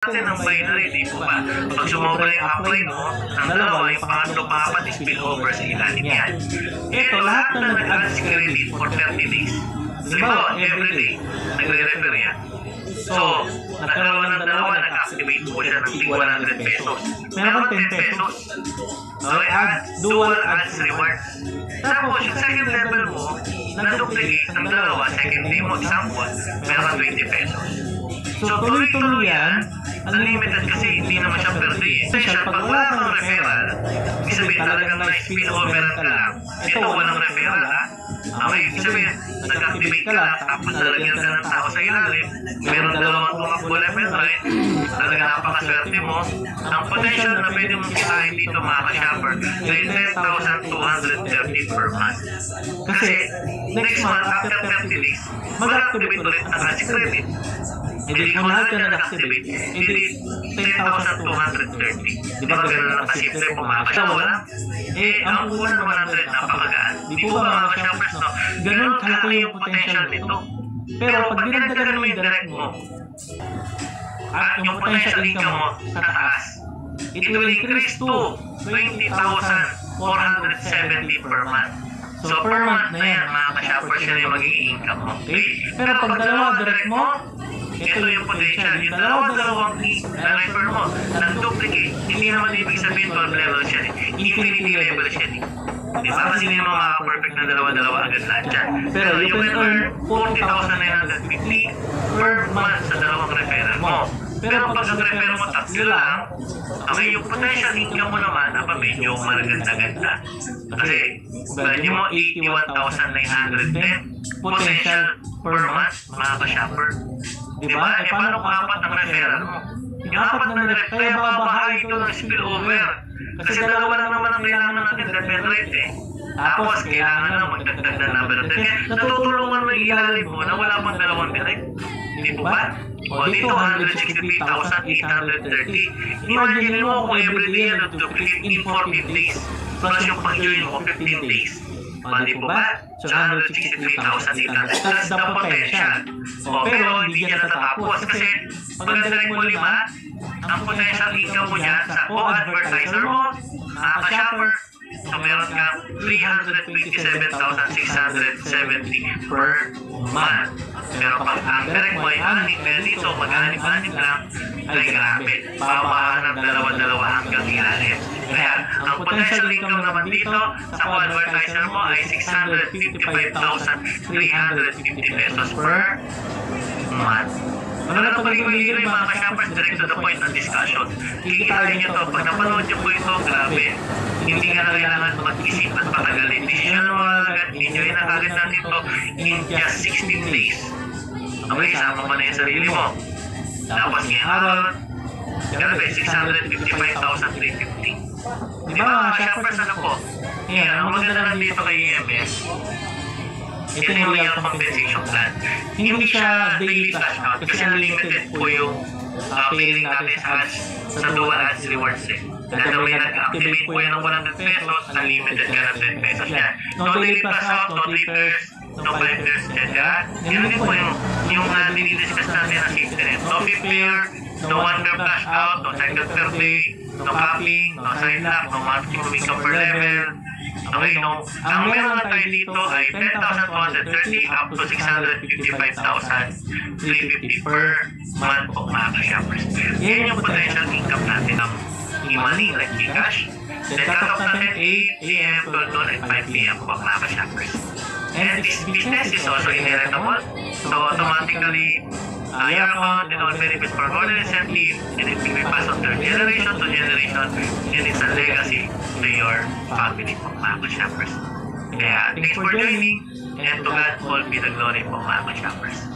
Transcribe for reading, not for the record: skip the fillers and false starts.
natin ang binary, di po ba? Pag sumobra yung upline mo, ang dalawa, yung pangatlo papat is spillover sa ilalim yan. Ito, lahat na nag-add credit for 30 days. Halimbawa, everyday, nagre-refer yan. So, nagkaroon ng dalawa, nag-activate po siya ng 100 pesos. Meron 10 pesos. Okay, dual ads reward. Tapos, yung second level mo, na-duplicate ng dalawa, second day mo, isang buwan, meron 20 pesos. So, tuloy-tuloy yan, unlimited kasi hindi naman siya per day. Special, pag wala kang referral, ibig sabihin talagang na-spillover ka lang. Ito, walang referral, ha? Okay, ibig sabihin, nag-activate ka lang, tapos nalagyan ka ng tao sa ilalim, meron dalawang tumakbo left and right, talaga napakaswerte mo. Ang potential na pwede mong kitahin dito mga ka-shopper ay 10,230 per month. Kasi, next month, after 30 days, mag-activate ulit ang cash credit. Hindi kung lahat ka nag-activate, hindi 10,230. Di ba gano'n lang kasimple pumakas siya? Wala. Ang una ng 100 napakagaan. Di po ba mga ka-shoppers, no? Gano'n kalaki yung potential nito. Pero pag dinagdagan mo yung direct mo, at yung potential income mo sa taas, it will increase to 20,470 per month. So per month na yan, mga ka-shoppers, yun yung magiging income mo. Okay? Pero pag dalawa direct mo, ito yung potential. Yung dalawang refer mo, nag-duplicate, hindi naman ibig sabihin 12 level siya eh. Infinity level siya eh. Diba? Kasi hindi naman maka-perfect na dalawa-dalawa agad lahat dyan. Pero you can earn 40,950 per month sa dalawang referral mo. Pero pag nag-refer mo tatlo lang, okay, yung potential income mo naman, medyo malaganda-ganda. Kasi, value mo 81,910 potential per month, mga ka-shopper. Diba? Paano kung apat ang referral mo? Yung apat na referral, kaya babahay ito ng spillover. Kasi dalawa lang naman ang kailangan natin, referral rate eh. Tapos, kailangan na magdagdag na number of kaya natutulungan mo ilalim mo na wala pang dalawang direct. Hindi po ba? O dito, 163,830. Imagine mo kung everyday na duplicate in 14 days. Plus yung pag-join mo, 15 days. Di po ba? So, 163,800. That's the potential. Pero, hindi yan natatapos. Kasi, pag nag-direct mo 5, ang potential income mo dyan sa co-advertiser mo, ka-shopper, so meron ka 327,670 per month. Pero pag ang direct mo ay anim, kaya dito mag-anim-anim lang, ay grabe. Babaan ng dalawa-dalawa hanggang ilalim. Kaya ang potential income naman dito sa co-advertiser mo ay 655,350 pesos per month. Ano na ito pag-ibigay yung mga ka-shoppers direct to the point ng discussion. Kikitain nyo ito. Pag napanood nyo po ito, grabe. Hindi nga na kailangan mag-isip at patagalin. Decision mo agad. Enjoy na agad natin ito in just 16 days. Okay, sama mo na yung sarili mo. Tapos ngayong araw, grabe, 655,350. Di ba mga ka-shoppers, ano po? Yan, ang maganda lang dito kay EMS. Ito yung real compensation plan. Hindi siya daily cash out kasi unlimited po yung pairing natin sa ads, sa dual ads rewards eh. Kada may nag-activate po yan ng 100 pesos, unlimited ka ng 10 pesos yan. No daily cash out, no trippers, no fighters, etc. Yan din po yung dinidiscuss natin na safety net. No pair, no one cash out, no cycle per day, no capping, no side lock, no maximum income per level. Okay, no? Ang meron na tayo dito ay 10,230 up to 655,350 per month po mga ka-shoppers. Yan yung potential income natin ng e-money like Gcash. Then cut off natin 8 a.m. to noon at 5 p.m. po mga ka-shoppers. And this business is also inheritable. So automatically, your account and all benefits for more than incentive, and it will be passed on third generation to generation, and it's a legacy to your family po mga ka-shoppers. Kaya thanks for joining, and to God all be the glory po mga ka-shoppers.